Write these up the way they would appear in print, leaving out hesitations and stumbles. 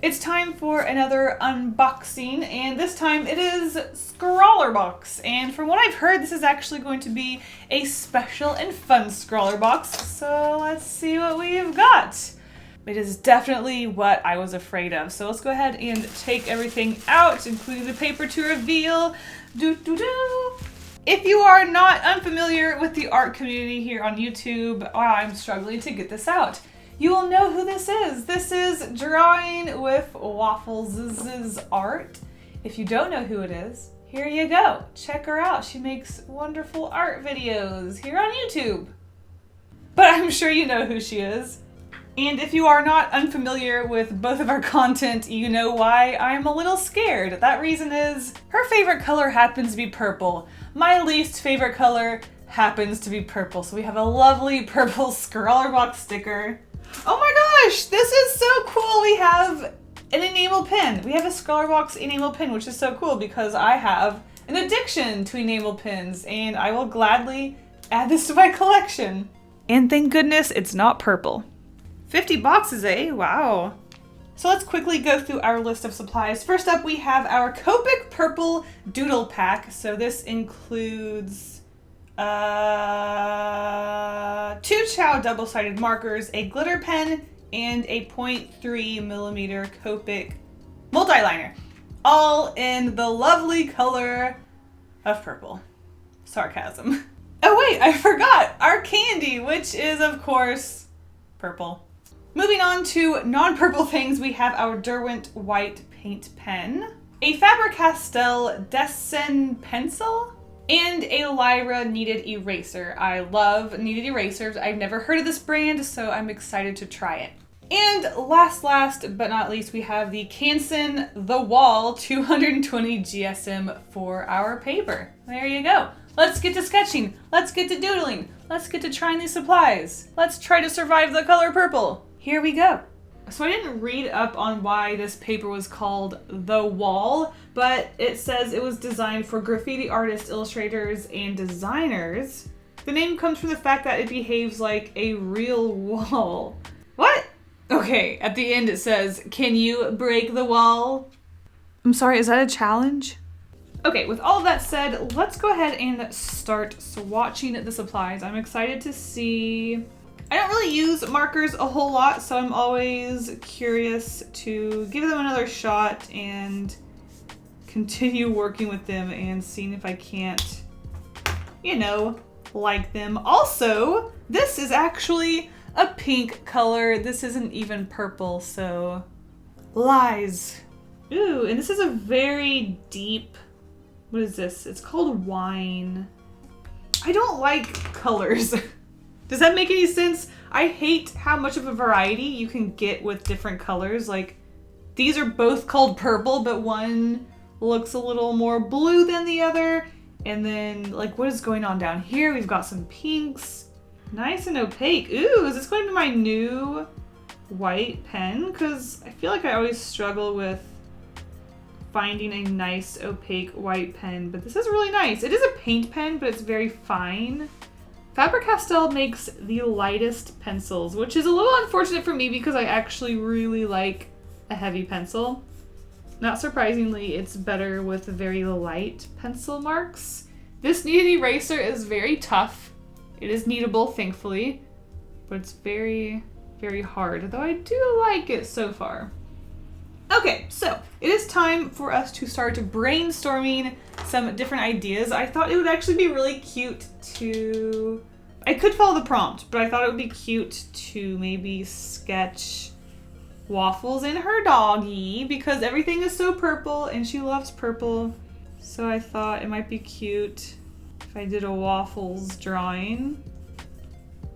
It's time for another unboxing, and this time it is ScrawlrBox. And from what I've heard, this is actually going to be a special and fun ScrawlrBox. So let's see what we've got. It is definitely what I was afraid of. So let's go ahead and take everything out, including the paper to reveal. If you are not unfamiliar with the art community here on YouTube, wow, I'm struggling to get this out. You will know who this is. This is Drawing with Waffles' art. If you don't know who it is, here you go. Check her out. She makes wonderful art videos here on YouTube. But I'm sure you know who she is. And if you are not unfamiliar with both of our content, you know why I'm a little scared. That reason is her favorite color happens to be purple. My least favorite color happens to be purple. So we have a lovely purple ScrawlrBox sticker. Oh my gosh, this is so cool. We have an enamel pin. We have a ScrawlrBox enamel pin, which is so cool because I have an addiction to enamel pins and I will gladly add this to my collection. And thank goodness it's not purple. 50 boxes, eh? Wow. So let's quickly go through our list of supplies. First up, we have our Copic Purple Doodle Pack. So this includes 2 Chow double-sided markers, a glitter pen, and a 0.3mm Copic multi-liner, all in the lovely color of purple. Sarcasm. Oh wait, I forgot our candy, which is of course purple. Moving on to non-purple things, we have our Derwent white paint pen, a Faber-Castell Dessin pencil, and a Lyra kneaded eraser. I love kneaded erasers. I've never heard of this brand, so I'm excited to try it. And last but not least, we have the Canson The Wall 220 GSM for our paper. There you go. Let's get to sketching. Let's get to doodling. Let's get to trying these supplies. Let's try to survive the color purple. Here we go. So I didn't read up on why this paper was called The Wall, but it says it was designed for graffiti artists, illustrators, and designers. The name comes from the fact that it behaves like a real wall. What? Okay, at the end it says, "Can you break the wall?" I'm sorry, is that a challenge? Okay, with all of that said, let's go ahead and start swatching the supplies. I'm excited to see. I don't really use markers a whole lot, so I'm always curious to give them another shot and continue working with them and seeing if I can't, you know, like them. Also, this is actually a pink color. This isn't even purple, so lies. Ooh, and this is a very deep, what is this? It's called wine. I don't like colors. Does that make any sense? I hate how much of a variety you can get with different colors. Like, these are both called purple, but one looks a little more blue than the other. And then, like, what is going on down here? We've got some pinks. Nice and opaque. Ooh, is this going to be my new white pen? Because I feel like I always struggle with finding a nice opaque white pen, but this is really nice. It is a paint pen, but it's very fine. Faber-Castell makes the lightest pencils, which is a little unfortunate for me because I actually really like a heavy pencil. Not surprisingly, it's better with very light pencil marks. This kneaded eraser is very tough. It is kneadable, thankfully, but it's very, very hard, though I do like it so far. Okay, so it is time for us to start brainstorming some different ideas. I thought it would actually be really cute to... I could follow the prompt, but I thought it would be cute to maybe sketch Waffles and her doggy because everything is so purple and she loves purple. So I thought it might be cute if I did a Waffles drawing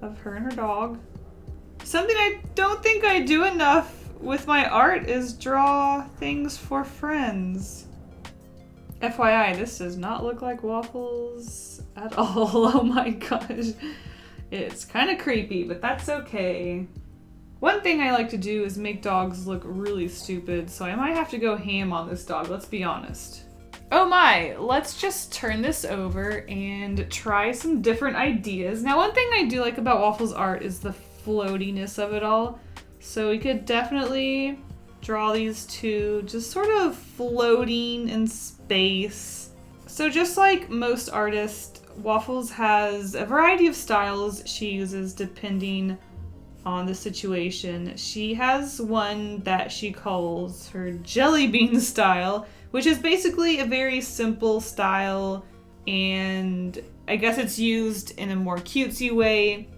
of her and her dog. Something I don't think I do enough with my art is draw things for friends. FYI, this does not look like Waffles at all. Oh my gosh. It's kind of creepy, but that's okay. One thing I like to do is make dogs look really stupid, so I might have to go ham on this dog, let's be honest. Oh my, let's just turn this over and try some different ideas. Now, one thing I do like about Waffles' art is the floatiness of it all. So we could definitely draw these two just sort of floating in space. So just like most artists, Waffles has a variety of styles she uses depending on the situation. She has one that she calls her jelly bean style, which is basically a very simple style, and I guess it's used in a more cutesy way.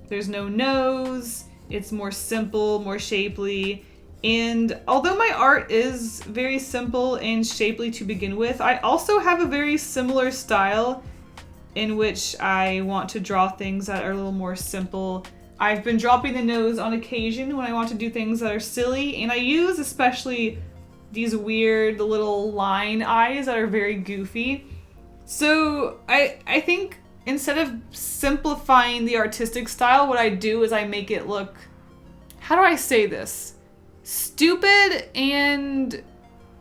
There's no nose, it's more simple, more shapely, and although my art is very simple and shapely to begin with, I also have a very similar style in which I want to draw things that are a little more simple. I've been dropping the nose on occasion when I want to do things that are silly, and I use especially these weird little line eyes that are very goofy. So I think instead of simplifying the artistic style, what I do is I make it look, how do I say this? Stupid and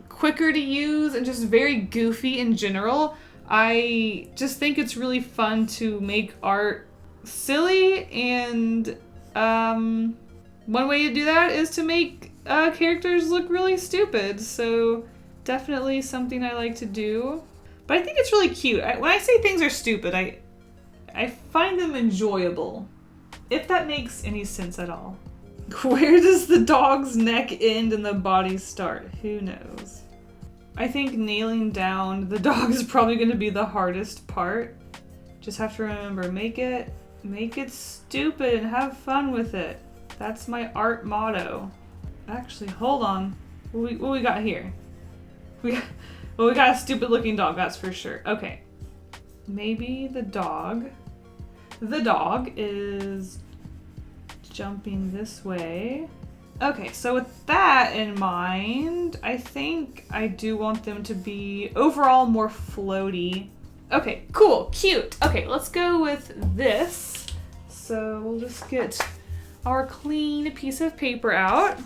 quicker to use and just very goofy in general. I just think it's really fun to make art silly, and one way to do that is to make characters look really stupid. So definitely something I like to do. But I think it's really cute. When I say things are stupid, I find them enjoyable, if that makes any sense at all. Where does the dog's neck end and the body start? Who knows? I think nailing down the dog is probably going to be the hardest part. Just have to remember, make it stupid and have fun with it. That's my art motto. Actually, hold on. What we got here? We got a stupid looking dog, that's for sure. Okay. Maybe the dog is jumping this way. Okay, so with that in mind, I think I do want them to be overall more floaty. Okay, cool, cute. Okay, let's go with this. So we'll just get our clean piece of paper out.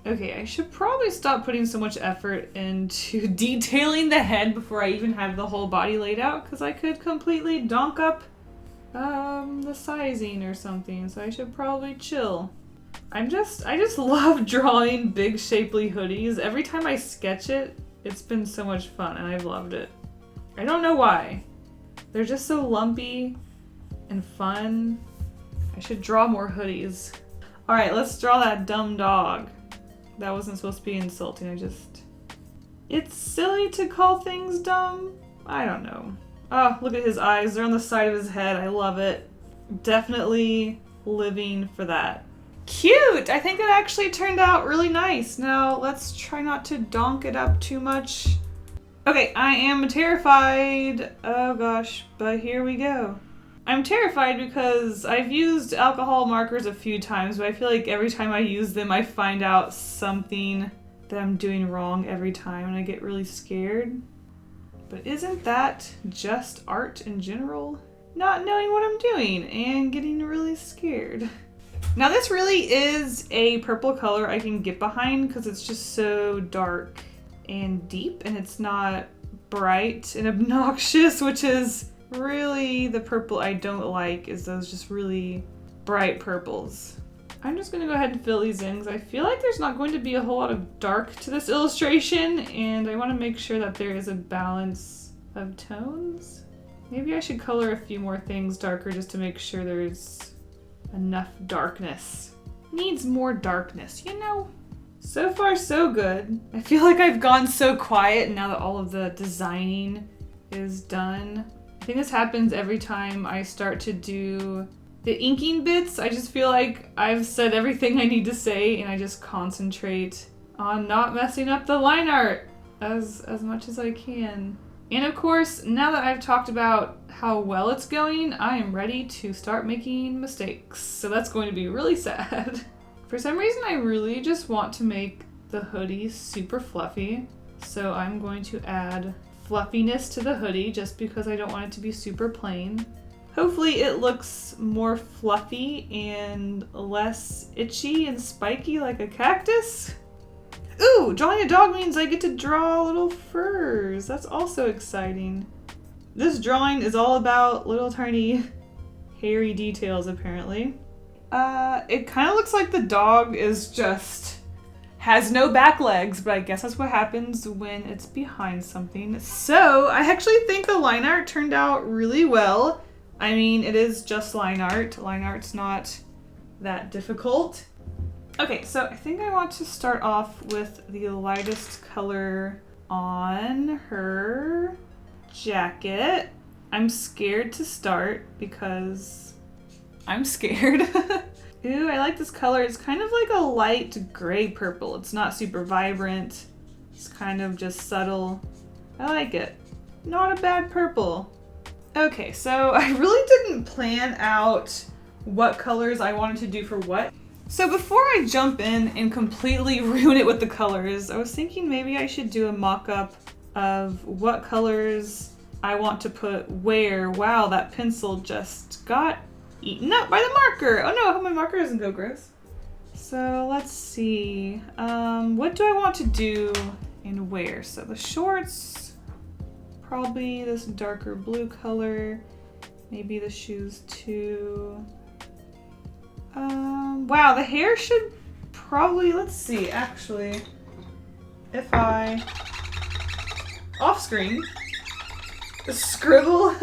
Okay, I should probably stop putting so much effort into detailing the head before I even have the whole body laid out, because I could completely donk up the sizing or something, so I should probably chill. I just love drawing big shapely hoodies. Every time I sketch it, it's been so much fun and I've loved it. I don't know why. They're just so lumpy and fun. I should draw more hoodies. All right, let's draw that dumb dog. That wasn't supposed to be insulting, it's silly to call things dumb? I don't know. Oh, look at his eyes. They're on the side of his head. I love it. Definitely living for that. Cute! I think that actually turned out really nice. Now, let's try not to donk it up too much. Okay, I am terrified. Oh gosh, but here we go. I'm terrified because I've used alcohol markers a few times, but I feel like every time I use them, I find out something that I'm doing wrong every time, and I get really scared. But isn't that just art in general? Not knowing what I'm doing and getting really scared. Now this really is a purple color I can get behind because it's just so dark and deep, and it's not bright and obnoxious, which is really the purple I don't like, is those just really bright purples. I'm just gonna go ahead and fill these in because I feel like there's not going to be a whole lot of dark to this illustration, and I want to make sure that there is a balance of tones. Maybe I should color a few more things darker just to make sure there's enough darkness. Needs more darkness, you know? So far so good. I feel like I've gone so quiet now that all of the designing is done. I think this happens every time I start to do the inking bits. I just feel like I've said everything I need to say, and I just concentrate on not messing up the line art as much as I can. And of course, now that I've talked about how well it's going, I am ready to start making mistakes. So that's going to be really sad. For some reason, I really just want to make the hoodie super fluffy. So I'm going to add fluffiness to the hoodie just because I don't want it to be super plain. Hopefully it looks more fluffy and less itchy and spiky like a cactus. Ooh, drawing a dog means I get to draw little furs. That's also exciting. This drawing is all about little tiny hairy details apparently. It kind of looks like the dog is just has no back legs, but I guess that's what happens when it's behind something. So I actually think the line art turned out really well. I mean, it is just line art. Line art's not that difficult. Okay, so I think I want to start off with the lightest color on her jacket. I'm scared to start because I'm scared. Ooh, I like this color. It's kind of like a light gray purple. It's not super vibrant. It's kind of just subtle. I like it. Not a bad purple. Okay, so I really didn't plan out what colors I wanted to do for what. So before I jump in and completely ruin it with the colors, I was thinking maybe I should do a mock-up of what colors I want to put where. Wow, that pencil just got eaten up by the marker. Oh no, I hope my marker doesn't go gross. So let's see. What do I want to do and where? So the shorts, probably this darker blue color. Maybe the shoes too. Wow, the hair should probably, let's see, actually, if I, off screen, scribble.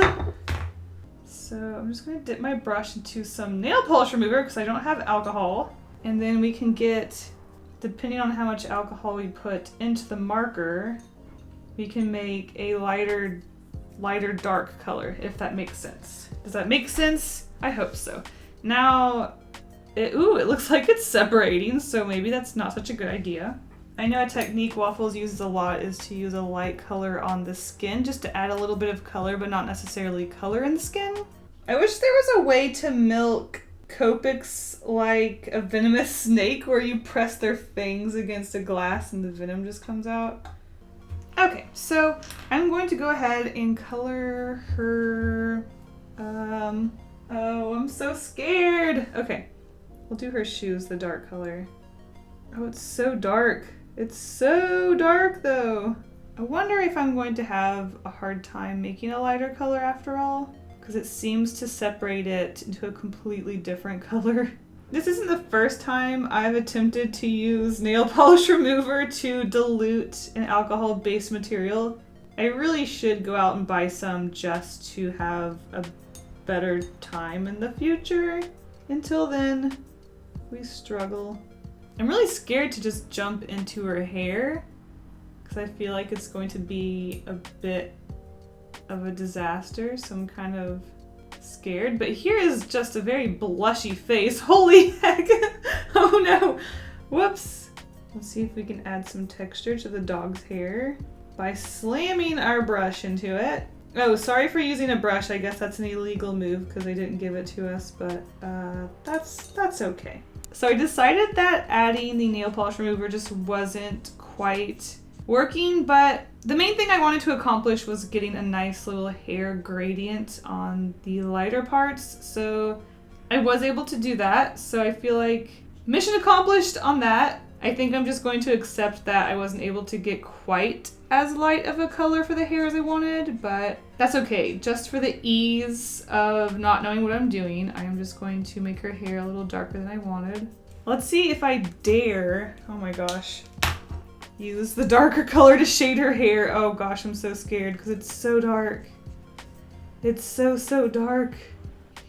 So I'm just gonna dip my brush into some nail polish remover because I don't have alcohol. And then we can get, depending on how much alcohol we put into the marker, we can make a lighter dark color, if that makes sense. Does that make sense? I hope so. Now, it looks like it's separating, so maybe that's not such a good idea. I know a technique Waffles uses a lot is to use a light color on the skin just to add a little bit of color, but not necessarily color in the skin. I wish there was a way to milk Copics like a venomous snake where you press their fangs against a glass and the venom just comes out. Okay, so I'm going to go ahead and color her, oh, I'm so scared. Okay, we'll do her shoes, the dark color. Oh, it's so dark. It's so dark though. I wonder if I'm going to have a hard time making a lighter color after all, because it seems to separate it into a completely different color. This isn't the first time I've attempted to use nail polish remover to dilute an alcohol-based material. I really should go out and buy some just to have a better time in the future. Until then, we struggle. I'm really scared to just jump into her hair because I feel like it's going to be a bit of a disaster, so I'm kind of scared. But here is just a very blushy face. Holy heck! Oh no! Whoops! Let's see if we can add some texture to the dog's hair by slamming our brush into it. Oh, sorry for using a brush. I guess that's an illegal move because they didn't give it to us, but that's okay. So I decided that adding the nail polish remover just wasn't quite working, but the main thing I wanted to accomplish was getting a nice little hair gradient on the lighter parts. So I was able to do that. So I feel like mission accomplished on that. I think I'm just going to accept that I wasn't able to get quite as light of a color for the hair as I wanted, but that's okay. Just for the ease of not knowing what I'm doing, I am just going to make her hair a little darker than I wanted. Let's see if I dare, oh my gosh, use the darker color to shade her hair. Oh gosh, I'm so scared because it's so dark. It's so dark.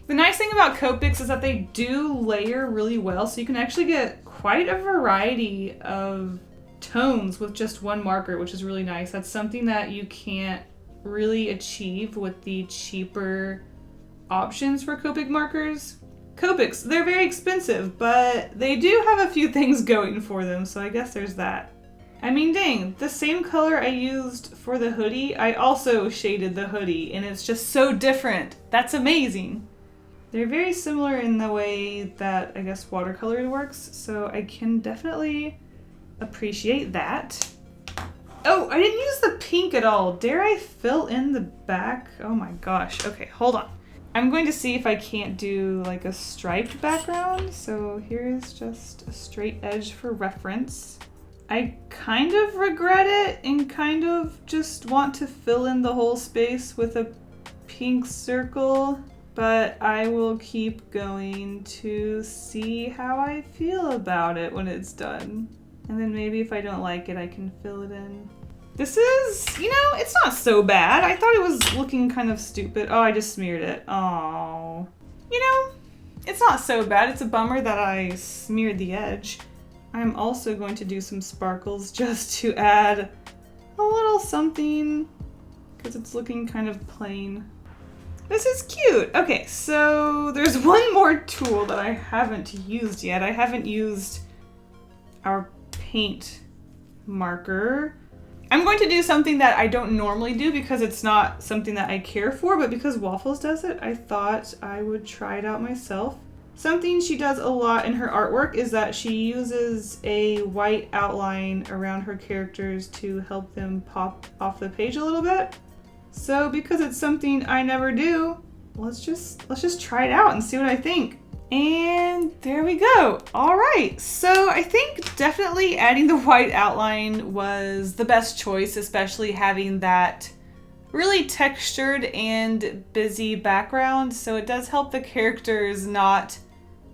The nice thing about Copics is that they do layer really well, so you can actually get quite a variety of tones with just one marker, which is really nice. That's something that you can't really achieve with the cheaper options for Copic markers. Copics, they're very expensive, but they do have a few things going for them, so I guess there's that. I mean, dang, the same color I used for the hoodie, I also shaded the hoodie, and it's just so different. That's amazing. They're very similar in the way that, I guess, watercolor works, so I can definitely appreciate that. Oh, I didn't use the pink at all. Dare I fill in the back? Oh my gosh. Okay, hold on. I'm going to see if I can't do like a striped background. So here's just a straight edge for reference. I kind of regret it and kind of just want to fill in the whole space with a pink circle, but I will keep going to see how I feel about it when it's done. And then maybe if I don't like it, I can fill it in. This is, you know, it's not so bad. I thought it was looking kind of stupid. Oh, I just smeared it. Oh. You know, it's not so bad. It's a bummer that I smeared the edge. I'm also going to do some sparkles just to add a little something because it's looking kind of plain. This is cute. Okay, so there's one more tool that I haven't used yet. I haven't used our paint marker. I'm going to do something that I don't normally do because it's not something that I care for, but because Waffles does it, I thought I would try it out myself. Something she does a lot in her artwork is that she uses a white outline around her characters to help them pop off the page a little bit. So because it's something I never do, let's just try it out and see what I think. And there we go. All right, so I think definitely adding the white outline was the best choice, especially having that really textured and busy background. So it does help the characters not,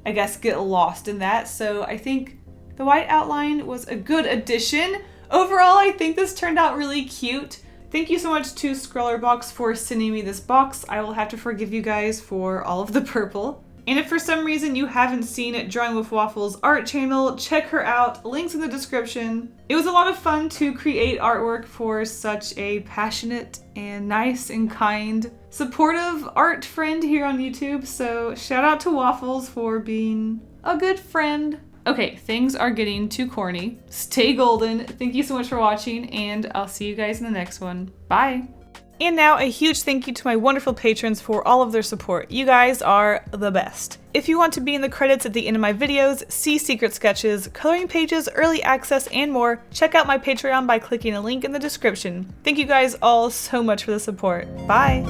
I guess, get lost in that. So I think the white outline was a good addition. Overall, I think this turned out really cute. Thank you so much to ScrawlrBox for sending me this box. I will have to forgive you guys for all of the purple. And if for some reason you haven't seen Drawing with Waffles art channel, check her out, links in the description. It was a lot of fun to create artwork for such a passionate and nice and kind, supportive art friend here on YouTube, so shout out to Waffles for being a good friend. Okay, things are getting too corny. Stay golden. Thank you so much for watching, and I'll see you guys in the next one. Bye! And now a huge thank you to my wonderful patrons for all of their support. You guys are the best. If you want to be in the credits at the end of my videos, see secret sketches, coloring pages, early access, and more, check out my Patreon by clicking a link in the description. Thank you guys all so much for the support. Bye!